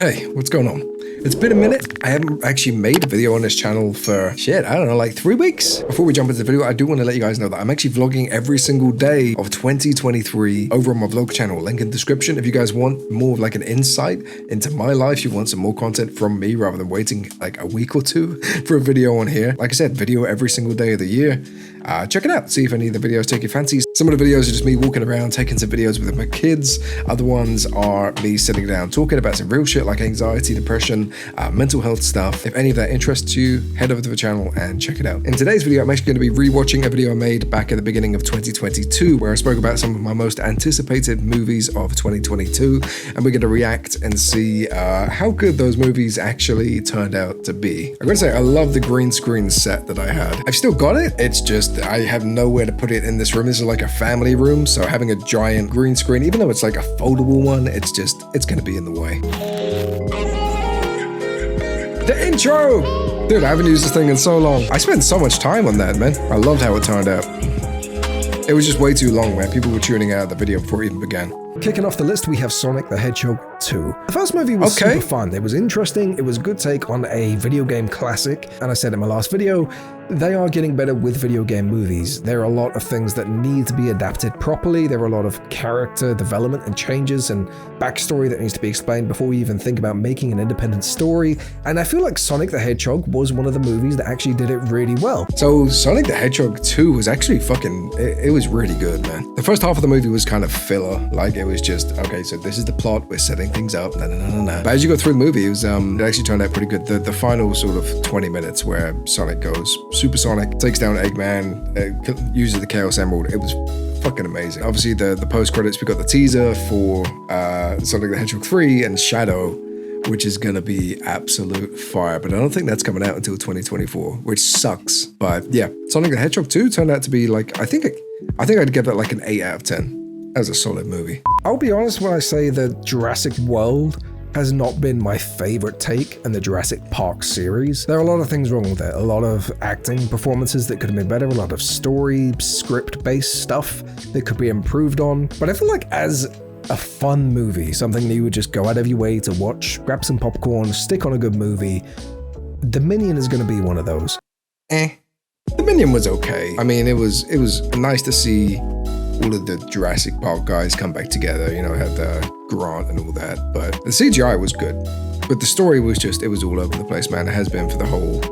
Hey, what's going on? It's been a minute. I haven't actually made a video on this channel for, I don't know, like 3 weeks. Before we jump into the video, I do want to let you guys know that I'm actually vlogging every single day of 2023 over on my vlog channel. Link in the description if you guys want more of like an insight into my life. You want some more content from me rather than waiting like a week or two for a video on here. Like I said, video every single day of the year. Check it out. See if any of the videos take your fancies. Some of the videos are just me walking around, taking some videos with my kids. Other ones are me sitting down, talking about some real shit like anxiety, depression, mental health stuff. If any of that interests you, head over to the channel and check it out. In today's video, I'm actually going to be rewatching a video I made back at the beginning of 2022, where I spoke about some of my most anticipated movies of 2022, and we're going to react and see how good those movies actually turned out to be. I'm going to say I love the green screen set that I had. I've still got it. It's just I have nowhere to put it in this room. This is like a family room, so having a giant green screen, even though it's like a foldable one, it's going to be in the way. The intro! Dude, I haven't used this thing in so long. I spent so much time on that, man. I loved how it turned out. It was just way too long, man. People were tuning out of the video before it even began. Kicking off the list, we have Sonic the Hedgehog 2. The first movie was super fun. It was interesting. It was a good take on a video game classic. And I said in my last video, they are getting better with video game movies. There are a lot of things that need to be adapted properly. There are a lot of character development and changes and backstory that needs to be explained before we even think about making an independent story. And I feel like Sonic the Hedgehog was one of the movies that actually did it really well. So Sonic the Hedgehog 2 was actually it was really good, man. The first half of the movie was kind of filler. Like it was just, okay, so this is the plot, we're setting things up, But as you go through the movie, it actually turned out pretty good. The final sort of 20 minutes where Sonic goes supersonic, takes down Eggman, uses the Chaos Emerald, it was fucking amazing. Obviously, the post-credits, we got the teaser for Sonic the Hedgehog 3 and Shadow, which is gonna be absolute fire, but I don't think that's coming out until 2024, which sucks. But yeah, Sonic the Hedgehog 2 turned out to be like, I think I'd give that like an 8 out of 10. That was a solid movie. I'll be honest when I say that Jurassic World has not been my favorite take in the Jurassic Park series. There are a lot of things wrong with it. A lot of acting performances that could have been better, a lot of story, script-based stuff that could be improved on. But I feel like as a fun movie, something that you would just go out of your way to watch, grab some popcorn, stick on a good movie, Dominion is going to be one of those. Dominion was okay. I mean, it was nice to see all of the Jurassic Park guys come back together, you know, had Grant and all that, but the CGI was good. But the story was it was all over the place, man. It has been for the whole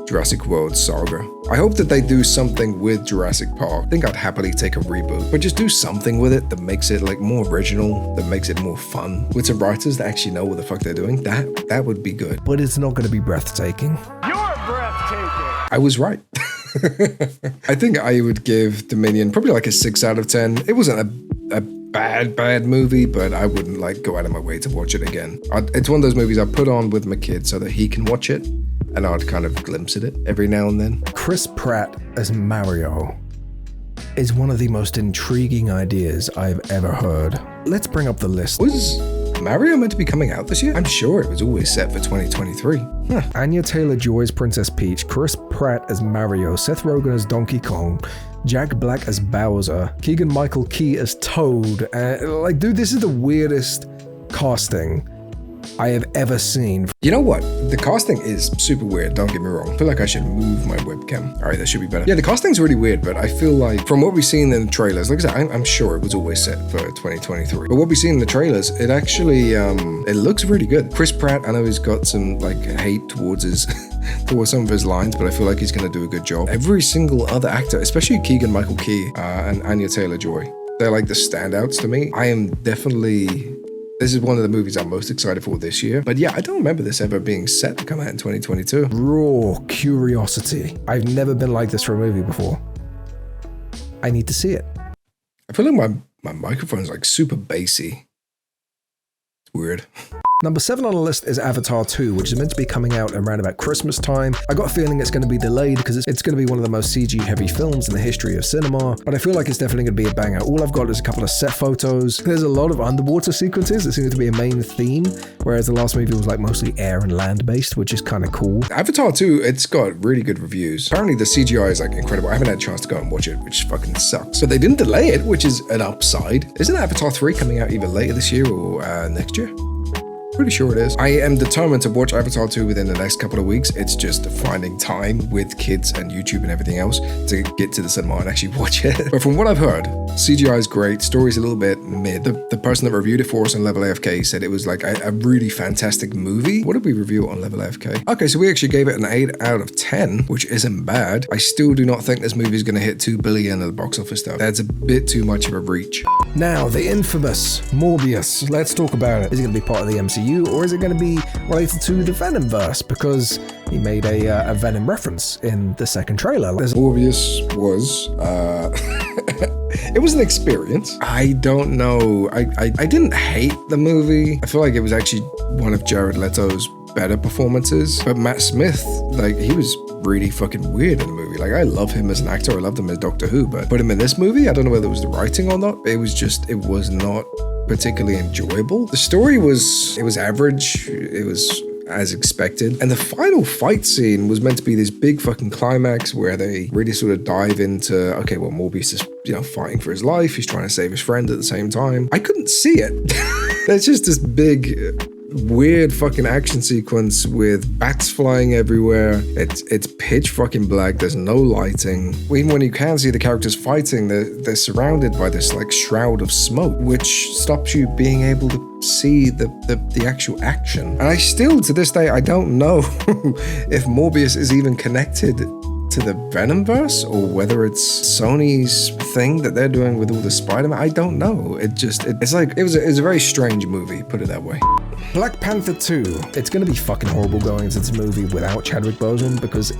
Jurassic World saga. I hope that they do something with Jurassic Park. I think I'd happily take a reboot, but just do something with it that makes it like more original, that makes it more fun, with some writers that actually know what the fuck they're doing. That would be good. But it's not going to be breathtaking. You're breathtaking! I was right. I think I would give Dominion probably like a 6 out of 10. It wasn't a bad movie, but I wouldn't like go out of my way to watch it again. It's one of those movies I put on with my kid so that he can watch it, and I'd kind of glimpse at it every now and then. Chris Pratt as Mario is one of the most intriguing ideas I've ever heard. Let's bring up the list. Was Mario meant to be coming out this year? I'm sure it was always set for 2023. Anya Taylor-Joy as Princess Peach, Chris Pratt as Mario, Seth Rogen as Donkey Kong, Jack Black as Bowser, Keegan-Michael Key as Toad. Like, dude, this is the weirdest casting I have ever seen. You know what? The casting is super weird, don't get me wrong. I feel like I should move my webcam. All right, that should be better. Yeah, the casting's really weird, but I feel like from what we've seen in the trailers, like I said, I'm sure it was always set for 2023. But what we've seen in the trailers, it actually, it looks really good. Chris Pratt, I know he's got some like hate towards towards some of his lines, but I feel like he's gonna do a good job. Every single other actor, especially Keegan-Michael Key and Anya Taylor-Joy, they're like the standouts to me. This is one of the movies I'm most excited for this year. But yeah, I don't remember this ever being set to come out in 2022. Raw curiosity. I've never been like this for a movie before. I need to see it. I feel like my microphone's like super bassy. It's weird. Number 7 on the list is Avatar 2, which is meant to be coming out around about Christmas time. I got a feeling it's going to be delayed because it's going to be one of the most CG-heavy films in the history of cinema, but I feel like it's definitely going to be a banger. All I've got is a couple of set photos. There's a lot of underwater sequences that seems to be a main theme, whereas the last movie was like mostly air and land-based, which is kind of cool. Avatar 2, it's got really good reviews. Apparently the CGI is like incredible. I haven't had a chance to go and watch it, which fucking sucks. But they didn't delay it, which is an upside. Isn't Avatar 3 coming out either later this year or next year? Pretty sure it is. I am determined to watch Avatar 2 within the next couple of weeks. It's just finding time with kids and YouTube and everything else to get to the cinema and actually watch it. But from what I've heard, CGI is great. Story's a little bit mid. The person that reviewed it for us on Level AFK said it was like a really fantastic movie. What did we review on Level AFK? Okay, so we actually gave it an 8 out of 10, which isn't bad. I still do not think this movie is going to hit 2 billion at the box office though. That's a bit too much of a reach. Now, the infamous Morbius. Let's talk about it. Is it going to be part of the MCU, or is it going to be related to the Venomverse? Because he made a Venom reference in the second trailer. Morbius was, it was an experience. I don't know. I didn't hate the movie. I feel like it was actually one of Jared Leto's better performances. But Matt Smith, like, he was really fucking weird in the movie. Like, I love him as an actor. I loved him as Doctor Who, but put him in this movie, I don't know whether it was the writing or not. It was not particularly enjoyable. The story was average. It was as expected. And the final fight scene was meant to be this big fucking climax where they really sort of dive into, okay, well, Morbius is, fighting for his life. He's trying to save his friend at the same time. I couldn't see it. There's just this big, weird fucking action sequence with bats flying everywhere. It's pitch fucking black. There's no lighting. Even when you can see the characters fighting, they're surrounded by this like shroud of smoke, which stops you being able to see the actual action. And I still, to this day, I don't know if Morbius is even connected to the Venomverse or whether it's Sony's thing that they're doing with all the Spider-Man. I don't know. It was a very strange movie, put it that way. Black Panther 2. It's going to be fucking horrible going into this movie without Chadwick Boseman because,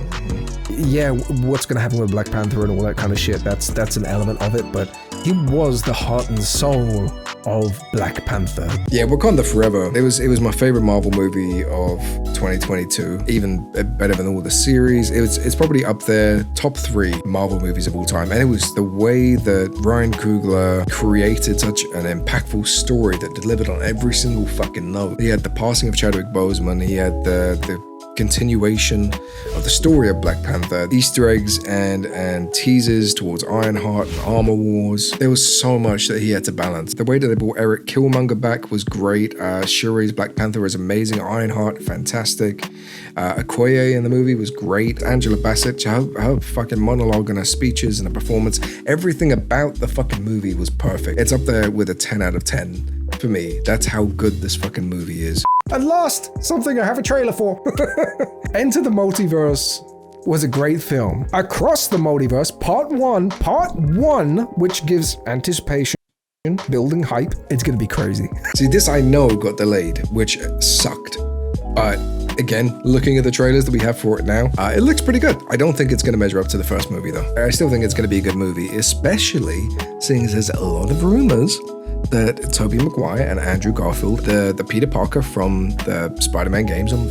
yeah, what's going to happen with Black Panther and all that kind of shit, that's an element of it, but he was the heart and soul of Black Panther. Yeah, Wakanda Forever. It was my favorite Marvel movie of 2022. Even better than all the series. It's probably up there, top 3 Marvel movies of all time. And it was the way that Ryan Coogler created such an impactful story that delivered on every single fucking note. He had the passing of Chadwick Boseman. He had the continuation of the story of Black Panther, Easter eggs and teasers towards Ironheart and Armor Wars. There was so much that he had to balance. The way that they brought Eric Killmonger back was great. Shuri's Black Panther was amazing. Ironheart, fantastic. Okoye in the movie was great. Angela Bassett, her fucking monologue and her speeches and her performance, everything about the fucking movie was perfect. It's up there with a 10 out of 10. For me, that's how good this fucking movie is. And last, something I have a trailer for. Enter the Multiverse was a great film. Across the Multiverse, part one, which gives anticipation, building hype. It's gonna be crazy. See, this I know got delayed, which sucked. But again, looking at the trailers that we have for it now, it looks pretty good. I don't think it's gonna measure up to the first movie though. I still think it's gonna be a good movie, especially seeing as there's a lot of rumors that Tobey Maguire and Andrew Garfield, the Peter Parker from the Spider-Man games on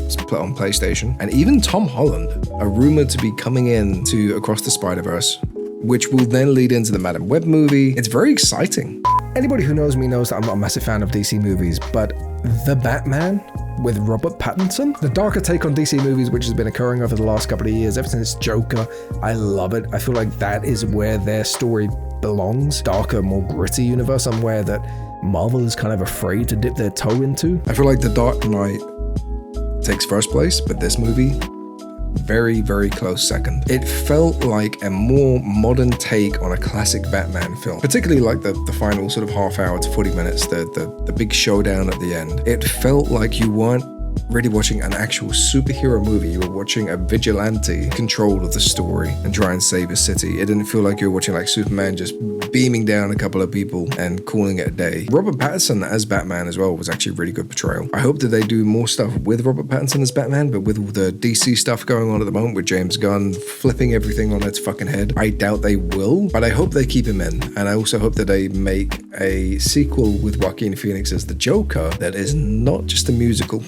PlayStation, and even Tom Holland are rumored to be coming in to Across the Spider-Verse, which will then lead into the Madam Web movie. It's very exciting. Anybody who knows me knows that I'm not a massive fan of DC movies, but The Batman with Robert Pattinson, the darker take on DC movies which has been occurring over the last couple of years, ever since Joker, I love it. I feel like that is where their story belongs. Darker, more gritty universe, somewhere that Marvel is kind of afraid to dip their toe into. I feel like The Dark Knight takes first place, but this movie, very, very close second. It felt like a more modern take on a classic Batman film, particularly like the final sort of half hour to 40 minutes, the big showdown at the end. It felt like you weren't really watching an actual superhero movie. You were watching a vigilante control of the story and try and save a city. It didn't feel like you were watching like Superman just beaming down a couple of people and calling it a day. Robert Pattinson as Batman as well was actually a really good portrayal. I hope that they do more stuff with Robert Pattinson as Batman, but with all the DC stuff going on at the moment with James Gunn flipping everything on its fucking head, I doubt they will, but I hope they keep him in. And I also hope that they make a sequel with Joaquin Phoenix as the Joker that is not just a musical.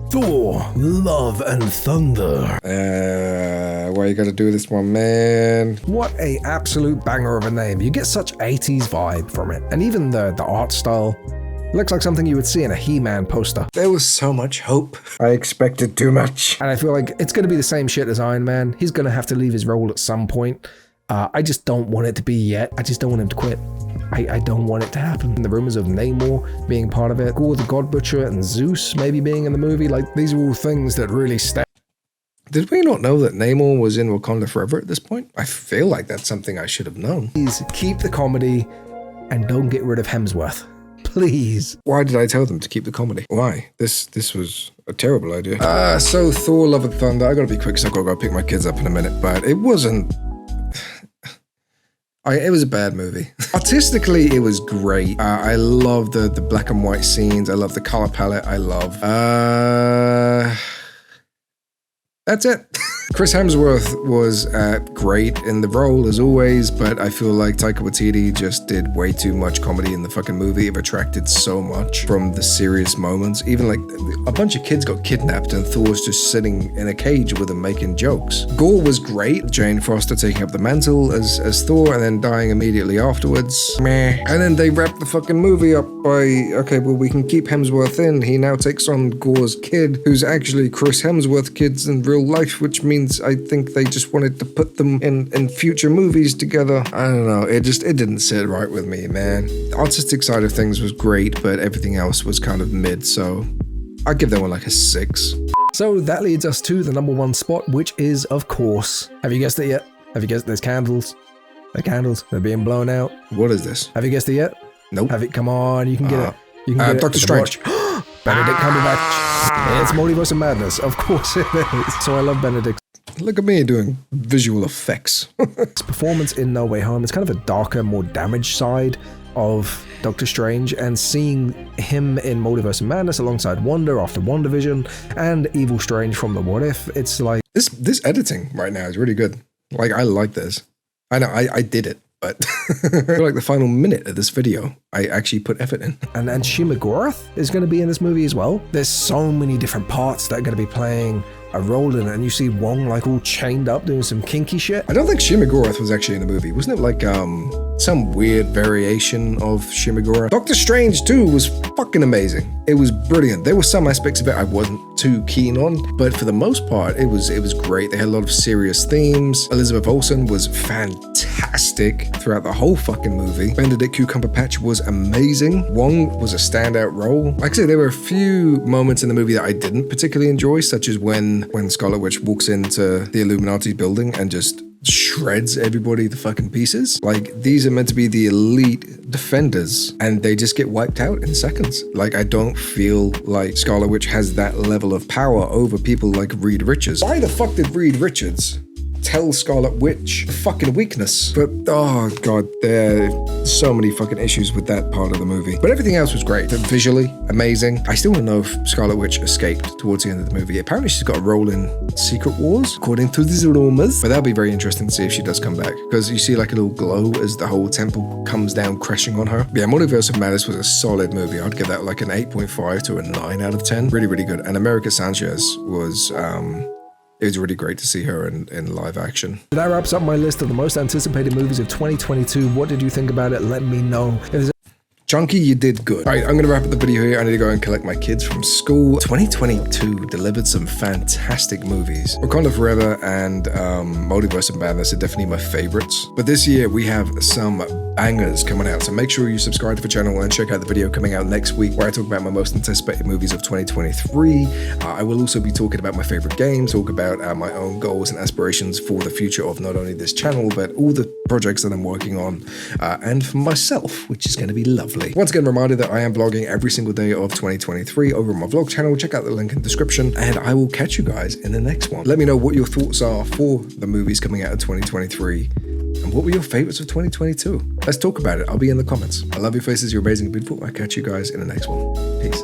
Thor, Love and Thunder. Why you gotta do this one, man? What a absolute banger of a name. You get such 80s vibe from it. And even the art style looks like something you would see in a He-Man poster. There was so much hope. I expected too much. And I feel like it's gonna be the same shit as Iron Man. He's gonna have to leave his role at some point. I just don't want it to be yet. I just don't want him to quit. I don't want it to happen. And the rumors of Namor being part of it, Gorr the God Butcher and Zeus maybe being in the movie, like these are all things that really stay. Did we not know that Namor was in Wakanda Forever at this point? I feel like that's something I should have known. Please keep the comedy and don't get rid of Hemsworth. Please. Why did I tell them to keep the comedy? Why? This was a terrible idea. So Thor Love and Thunder. I gotta be quick because I've got to go pick my kids up in a minute, but it wasn't... it was a bad movie. Artistically, it was great. I love the black and white scenes. I love the color palette. I love... That's it. Chris Hemsworth was great in the role as always, but I feel like Taika Waititi just did way too much comedy in the fucking movie. It retracted so much from the serious moments. Even like a bunch of kids got kidnapped and Thor's just sitting in a cage with them making jokes. Gorr was great. Jane Foster taking up the mantle as Thor and then dying immediately afterwards. Meh. And then they wrapped the fucking movie up by, okay, well, we can keep Hemsworth in. He now takes on Gorr's kid, who's actually Chris Hemsworth's kids in real life, which means I think they just wanted to put them in future movies together. I don't know, it didn't sit right with me, man. The artistic side of things was great, but everything else was kind of mid, so I'd give that one like a 6. So that leads us to the number 1 spot, which is, of course, have you guessed it yet? Have you guessed there's candles? They're candles, they're being blown out. What is this? Have you guessed it yet? Nope. Have it, come on, you can get it. You can get Doctor Strange. Benedict Cumberbatch. It's Multiverse of Madness, of course it is. So I love Benedict. Look at me doing visual effects. His performance in No Way Home is kind of a darker, more damaged side of Doctor Strange, and seeing him in Multiverse of Madness alongside Wanda after WandaVision and Evil Strange from the What If, it's like... This editing right now is really good. Like, I like this. I know, I did it, but I feel like the final minute of this video, I actually put effort in. And Shima Gorath is going to be in this movie as well. There's so many different parts that are going to be playing a role in it, and you see Wong like all chained up doing some kinky shit. I don't think Shima Gorath was actually in the movie. Wasn't it like some weird variation of Shima Gorath? Doctor Strange 2 was fucking amazing. It was brilliant. There were some aspects of it I wasn't too keen on, but for the most part, it was great. They had a lot of serious themes. Elizabeth Olsen was fantastic throughout the whole fucking movie. Benedict Cumberbatch was amazing. Wong was a standout role. Like I said, there were a few moments in the movie that I didn't particularly enjoy, such as when Scarlet Witch walks into the Illuminati building and just shreds everybody to fucking pieces. Like, these are meant to be the elite defenders and they just get wiped out in seconds. Like, I don't feel like Scarlet Witch has that level of power over people like Reed Richards. Why the fuck did Reed Richards tell Scarlet Witch the fucking weakness? But oh god, there are so many fucking issues with that part of the movie. But everything else was great. Visually amazing. I still don't know if Scarlet Witch escaped towards the end of the movie. Apparently she's got a role in Secret Wars, according to these rumors. But that'll be very interesting to see if she does come back, because you see like a little glow as the whole temple comes down crashing on her. Yeah, Multiverse of Madness was a solid movie. I'd give that like an 8.5 to a 9 out of 10. Really, really good. And America Sanchez was it was really great to see her in live action. That wraps up my list of the most anticipated movies of 2022. What did you think about it? Let me know. Chunky, you did good. All right, I'm going to wrap up the video here. I need to go and collect my kids from school. 2022 delivered some fantastic movies. Wakanda Forever and Multiverse of Madness are definitely my favorites. But this year, we have some bangers coming out. So make sure you subscribe to the channel and check out the video coming out next week where I talk about my most anticipated movies of 2023. I will also be talking about my favorite games, talk about my own goals and aspirations for the future of not only this channel, but all the projects that I'm working on and for myself, which is going to be lovely. Once again, reminder that I am vlogging every single day of 2023 over on my vlog channel. Check out the link in the description and I will catch you guys in the next one. Let me know what your thoughts are for the movies coming out of 2023 and what were your favorites of 2022. Let's talk about it. I'll be in the comments. I love your faces. You're amazing and beautiful. I'll catch you guys in the next one. Peace.